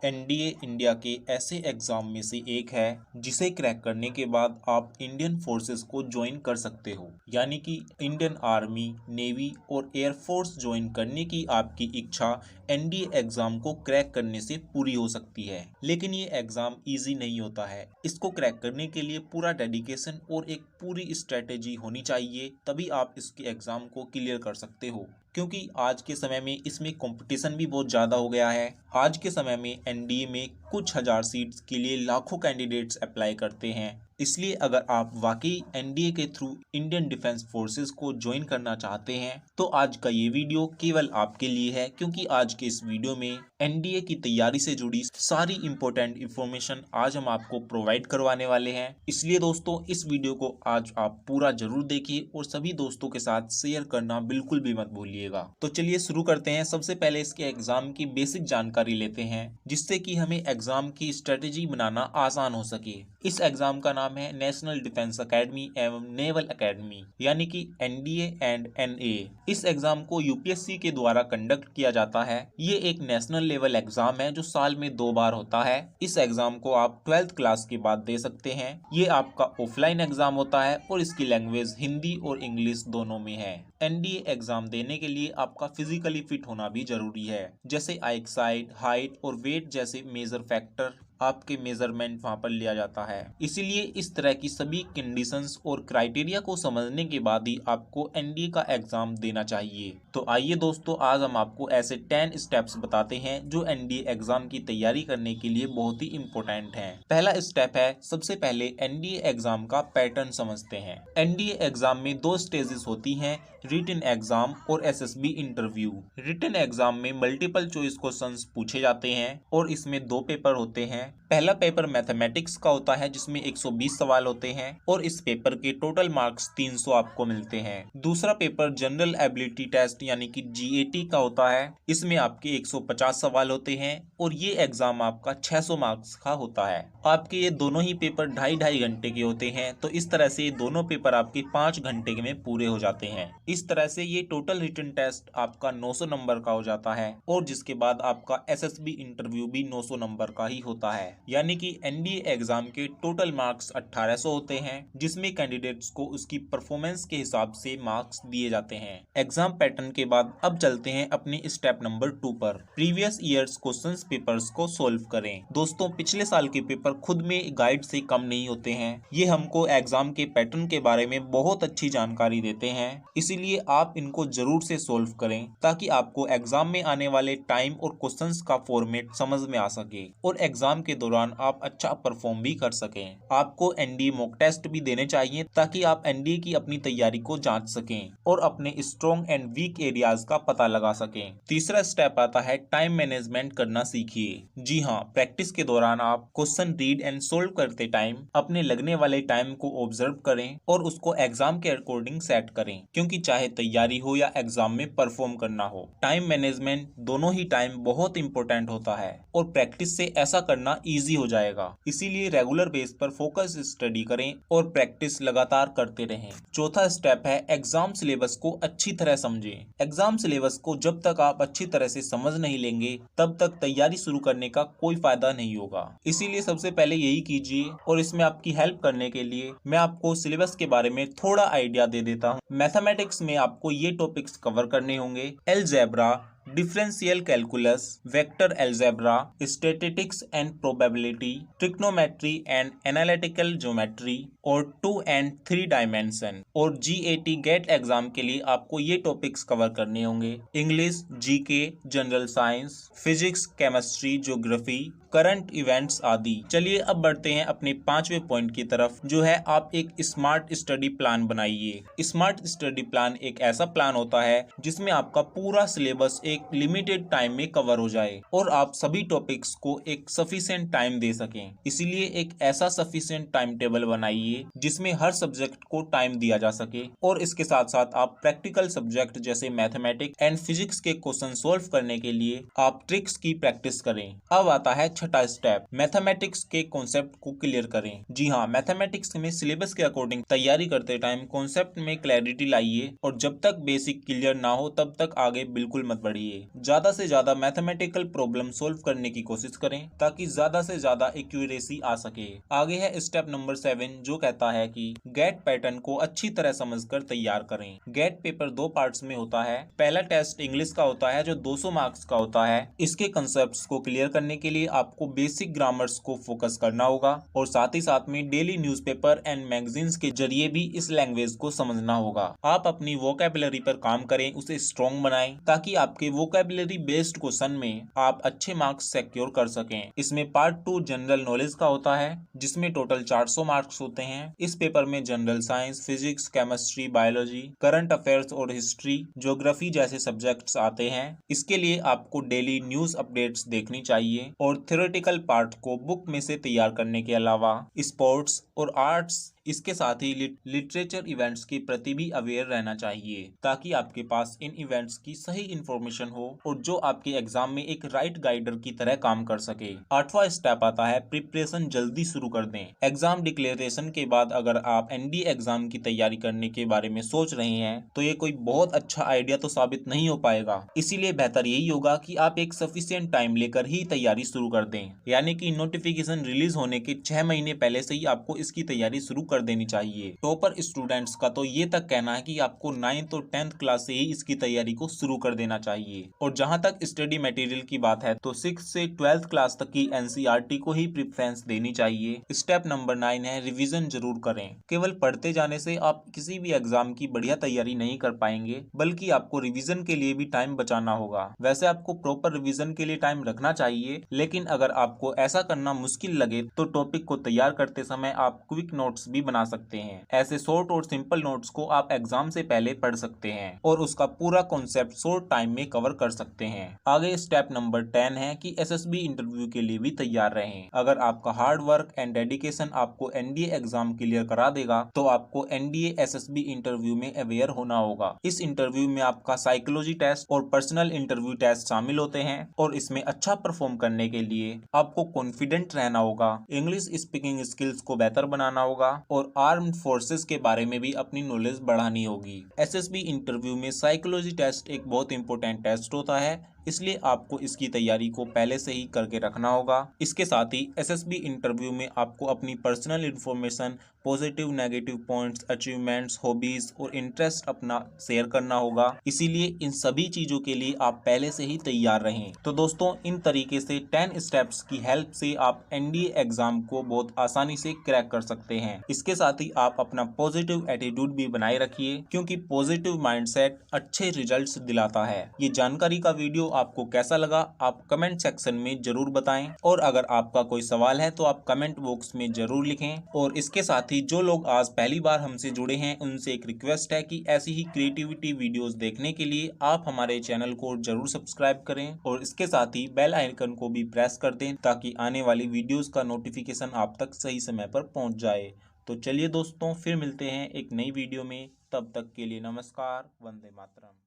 NDA India के ऐसे exam में से एक है जिसे क्रैक करने के बाद आप इंडियन फोर्सेस को ज्वाइन कर सकते हो। यानी कि इंडियन आर्मी, नेवी और एयरफोर्स ज्वाइन करने की आपकी इच्छा एनडीए एग्जाम को क्रैक करने से पूरी हो सकती है। लेकिन ये एग्जाम इजी नहीं होता है। इसको क्रैक करने के लिए पूरा डेडिकेशन और एक पूरी स्ट्रेटेजी होनी चाहिए, तभी आप इसके एग्जाम को क्लियर कर सकते हो। क्योंकि आज के समय में इसमें कंपटीशन भी बहुत ज़्यादा हो गया है। आज के समय में एनडीए में कुछ हजार सीट्स के लिए लाखों कैंडिडेट्स अप्लाई करते हैं। इसलिए अगर आप वाकई एनडीए के थ्रू इंडियन डिफेंस फोर्सेस को ज्वाइन करना चाहते हैं तो आज का ये वीडियो केवल आपके लिए है, क्योंकि आज के इस वीडियो में एनडीए की तैयारी से जुड़ी सारी इंपॉर्टेंट इंफॉर्मेशन आज हम आपको प्रोवाइड करवाने वाले हैं। इसलिए दोस्तों, इस वीडियो को आज आप पूरा जरूर देखिए और सभी दोस्तों के साथ शेयर करना बिल्कुल भी मत भूलिएगा। तो चलिए शुरू करते हैं। सबसे पहले इसके एग्जाम की बेसिक जानकारी लेते हैं, जिससे कि हमें एग्जाम की स्ट्रेटेजी बनाना आसान हो सके। इस एग्जाम का नाम है नेशनल डिफेंस एकेडमी एवं नेवल एकेडमी, यानी कि एनडीए एंड एनए। इस एग्जाम को यूपीएससी के द्वारा कंडक्ट किया जाता है। ये एक नेशनल लेवल एग्जाम है जो साल में 2 बार होता है। इस एग्जाम को आप 12th क्लास के बाद दे सकते हैं। ये आपका ऑफलाइन एग्जाम होता है और इसकी लैंग्वेज हिंदी और इंग्लिश दोनों में है। एनडीए एग्जाम देने के लिए आपका फिजिकली फिट होना भी जरूरी है, जैसे आईसाइट, हाइट और वेट जैसे मेजर फैक्टर आपके मेजरमेंट वहां पर लिया जाता है। इसीलिए इस तरह की सभी कंडीशंस और क्राइटेरिया को समझने के बाद ही आपको एनडीए का एग्जाम देना चाहिए। तो आइए दोस्तों, आज हम आपको ऐसे 10 स्टेप्स बताते हैं जो एनडीए एग्जाम की तैयारी करने के लिए बहुत ही इंपॉर्टेंट हैं। पहला स्टेप है, सबसे पहले एनडीए एग्जाम का पैटर्न समझते हैं। एनडीए एग्जाम में 2 स्टेजेस होती हैं, रिटन एग्जाम और एसएसबी इंटरव्यू। रिटन एग्जाम में मल्टीपल चॉइस क्वेश्चंस पूछे जाते हैं और इसमें 2 पेपर होते हैं। पहला पेपर मैथमेटिक्स का होता है जिसमें 120 सवाल होते हैं और इस पेपर के टोटल मार्क्स 300 आपको मिलते हैं। दूसरा पेपर जनरल एबिलिटी टेस्ट यानी कि जीएटी का होता है। इसमें आपके 150 सवाल होते हैं और ये एग्जाम आपका 600 मार्क्स का होता है। आपके ये दोनों ही पेपर 2.5 घंटे के होते हैं। तो इस तरह से ये दोनों पेपर आपके 5 घंटे में पूरे हो जाते हैं। इस तरह से ये टोटल रिटन टेस्ट आपका 900 नंबर का हो जाता है और जिसके बाद आपका एसएसबी इंटरव्यू भी 900 नंबर का ही होता है। यानी कि एनडीए एग्जाम के टोटल मार्क्स 1800 होते हैं, जिसमें कैंडिडेट्स को उसकी परफॉर्मेंस के हिसाब से मार्क्स दिए जाते हैं। एग्जाम पैटर्न के बाद अब चलते हैं अपने स्टेप नंबर 2 पर। प्रीवियस ईयर्स क्वेश्चंस पेपर्स को सोल्व करें। दोस्तों, पिछले साल के पेपर खुद में गाइड से कम नहीं होते हैं। ये हमको एग्जाम के पैटर्न के बारे में बहुत अच्छी जानकारी देते हैं। इसीलिए आप इनको जरूर से सोल्व करें ताकि आपको एग्जाम में आने वाले टाइम और क्वेश्चंस का फॉर्मेट समझ में आ सके और एग्जाम के दौरान आप अच्छा परफॉर्म भी कर सकें। आपको एनडीए मॉक टेस्ट भी देने चाहिए ताकि आप एनडीए की अपनी तैयारी को जांच सकें और अपने स्ट्रॉन्ग एंड वीक एरियाज का पता लगा सकें। तीसरा स्टेप आता है टाइम मैनेजमेंट करना सीखिए। जी हाँ, प्रैक्टिस के दौरान आप क्वेश्चन रीड एंड सोल्व करते टाइम अपने लगने वाले टाइम को ऑब्जर्व करें और उसको एग्जाम के अकॉर्डिंग सेट करें, क्योंकि चाहे तैयारी हो या एग्जाम में परफॉर्म करना हो, टाइम मैनेजमेंट दोनों ही टाइम बहुत इंपॉर्टेंट होता है और प्रैक्टिस से ऐसा करना इजी हो जाएगा। इसीलिए रेगुलर बेस पर फोकस स्टडी करें और प्रैक्टिस लगातार करते रहें। चौथा स्टेप है एग्जाम सिलेबस को अच्छी तरह समझें। एग्जाम सिलेबस को जब तक आप अच्छी तरह से समझ नहीं लेंगे तब तक तैयारी शुरू करने का कोई फायदा नहीं होगा। इसीलिए सबसे पहले यही कीजिए और इसमें आपकी हेल्प करने के लिए मैं आपको सिलेबस के बारे में थोड़ा आइडिया दे देता हूँ। मैथमेटिक्स में आपको ये टॉपिक्स कवर करने होंगे: algebra, differential calculus, vector algebra, statistics and probability, trigonometry and analytical geometry और 2 एंड 3 डायमेंशन। और जीएटी गेट एग्जाम के लिए आपको ये टॉपिक्स कवर करने होंगे: English, GK, general science, physics, chemistry, geography, current events आदि। चलिए अब बढ़ते हैं अपने 5वें पॉइंट की तरफ, जो है आप एक स्मार्ट स्टडी प्लान बनाइए। स्मार्ट स्टडी प्लान एक ऐसा प्लान होता है जिसमें आपका पूरा सिलेबस एक लिमिटेड टाइम में कवर हो जाए और आप सभी टॉपिक्स को एक सफिशिएंट टाइम दे सकें। इसीलिए एक ऐसा सफिशिएंट टाइम टेबल बनाइए जिसमें हर सब्जेक्ट को टाइम दिया जा सके और इसके साथ साथ आप प्रैक्टिकल सब्जेक्ट जैसे मैथमेटिक्स एंड फिजिक्स के क्वेश्चन सोल्व करने के लिए आप ट्रिक्स की प्रैक्टिस करें। अब आता है छठा स्टेप, मैथमेटिक्स के कॉन्सेप्ट को क्लियर करें। जी हाँ, मैथमेटिक्स में सिलेबस के अकॉर्डिंग तैयारी करते टाइम कॉन्सेप्ट में क्लैरिटी लाइए और जब तक बेसिक क्लियर ना हो तब तक आगे बिल्कुल मत बढ़िए। चाहिए। ज्यादा से ज्यादा मैथमेटिकल प्रॉब्लम सोल्व करने की कोशिश करें ताकि ज्यादा से ज्यादा एक्यूरेसी आ सके। आगे है स्टेप नंबर 7 जो कहता है कि गेट पैटर्न को अच्छी तरह समझकर तैयार करें। गेट पेपर 2 पार्ट्स में होता है। पहला टेस्ट इंग्लिश का होता है जो 200 मार्क्स का होता है। इसके कंसेप्ट्स को क्लियर करने के लिए आपको बेसिक ग्रामर्स को फोकस करना होगा और साथ ही साथ में डेली न्यूज़पेपर एंड मैगजीन्स के जरिए भी इस लैंग्वेज को समझना होगा। आप अपनी वोकैबुलरी पर काम करें, उसे स्ट्रॉन्ग बनाएं ताकि आपके वोकैबुलरी बेस्ड क्वेश्चन में आप अच्छे मार्क्स सिक्योर कर सकें। इसमें पार्ट 2 जनरल नॉलेज का होता है जिसमें टोटल 400 मार्क्स होते हैं। इस पेपर में general science, physics, chemistry, biology, current affairs और हिस्ट्री, ज्योग्राफी जैसे सब्जेक्ट्स आते हैं। इसके लिए आपको डेली न्यूज अपडेट्स देखनी चाहिए और थ्योरेटिकल पार्ट को बुक में से तैयार करने के अलावा स्पोर्ट्स और आर्ट्स इसके साथ ही लिटरेचर इवेंट्स के प्रति भी अवेयर रहना चाहिए ताकि आपके पास इन इवेंट्स की सही इंफॉर्मेशन हो और जो आपके एग्जाम में एक राइट गाइडर की तरह काम कर सके। 8वां स्टेप आता है प्रिपरेशन जल्दी शुरू कर दें। एग्जाम डिक्लेरेशन के बाद अगर आप एनडीए एग्जाम की तैयारी करने के बारे में सोच रहे हैं तो ये कोई बहुत अच्छा आइडिया तो साबित नहीं हो पाएगा। इसीलिए बेहतर यही होगा कि आप एक सफिशिएंट टाइम लेकर ही तैयारी शुरू कर दें, यानी कि नोटिफिकेशन रिलीज होने के 6 महीने पहले से ही आपको इसकी तैयारी शुरू कर देनी चाहिए। टॉपर स्टूडेंट्स का तो ये तक कहना है कि आपको 9th और 10th क्लास से ही इसकी तैयारी को शुरू कर देना चाहिए। और जहां तक स्टडी मटेरियल की बात है तो 6th से 12th क्लास तक की एनसीईआरटी को ही प्रेफरेंस देनी चाहिए। स्टेप नंबर 9 है रिवीजन जरूर करें। केवल पढ़ते जाने से आप किसी भी एग्जाम की बढ़िया तैयारी नहीं कर पाएंगे, बल्कि आपको रिवीजन के लिए भी टाइम बचाना होगा। वैसे आपको प्रॉपर रिवीजन के लिए टाइम रखना चाहिए, लेकिन अगर आपको ऐसा करना मुश्किल लगे तो टॉपिक को तैयार करते समय आप क्विक नोट्स भी बना सकते हैं। ऐसे शॉर्ट और सिंपल नोट्स को आप एग्जाम से पहले पढ़ सकते हैं और उसका पूरा कॉन्सेप्ट शॉर्ट टाइम में कवर कर सकते हैं। आगे स्टेप नंबर 10 है कि एसएसबी इंटरव्यू के लिए भी तैयार रहें। अगर आपका हार्ड वर्क एंड डेडिकेशन आपको एनडीए एग्जाम क्लियर करा देगा तो आपको एनडीए एसएसबी इंटरव्यू में अवेयर होना होगा। इस इंटरव्यू में आपका साइकोलॉजी टेस्ट और पर्सनल इंटरव्यू टेस्ट शामिल होते हैं और इसमें अच्छा परफॉर्म करने के लिए आपको कॉन्फिडेंट रहना होगा, इंग्लिश स्पीकिंग स्किल्स को बेहतर बनाना होगा और आर्म्ड फोर्सेस के बारे में भी अपनी नॉलेज बढ़ानी होगी। एसएसबी इंटरव्यू में साइकोलॉजी टेस्ट एक बहुत इंपॉर्टेंट टेस्ट होता है, इसलिए आपको इसकी तैयारी को पहले से ही करके रखना होगा। इसके साथ ही एसएसबी इंटरव्यू में आपको अपनी personal information, positive negative points, achievements, hobbies और इंटरेस्ट अपना शेयर करना होगा। इसीलिए इन सभी चीजों के लिए आप पहले से ही तैयार रहें। तो दोस्तों, इन तरीके से 10 स्टेप्स की हेल्प से आप एनडीए एग्जाम को बहुत आसानी से क्रैक कर सकते हैं। इसके साथ ही आप अपना पॉजिटिव एटीट्यूड भी बनाए रखिए, क्योंकि पॉजिटिव माइंडसेट अच्छे रिजल्ट्स दिलाता है। ये जानकारी का वीडियो आपको कैसा लगा आप कमेंट सेक्शन में जरूर बताएं और अगर आपका कोई सवाल है तो आप कमेंट बॉक्स में जरूर लिखें। और इसके साथ ही जो लोग आज पहली बार हमसे जुड़े हैं उनसे एक रिक्वेस्ट है कि ऐसी ही क्रिएटिविटी वीडियोस देखने के लिए आप हमारे चैनल को जरूर सब्सक्राइब करें और इसके साथ ही बेल आइकन को भी प्रेस कर दें ताकि आने वाली वीडियोस का नोटिफिकेशन आप तक सही समय पर पहुंच जाए। तो चलिए दोस्तों, फिर मिलते हैं एक नई वीडियो में। तब तक के लिए नमस्कार, वंदे मातरम।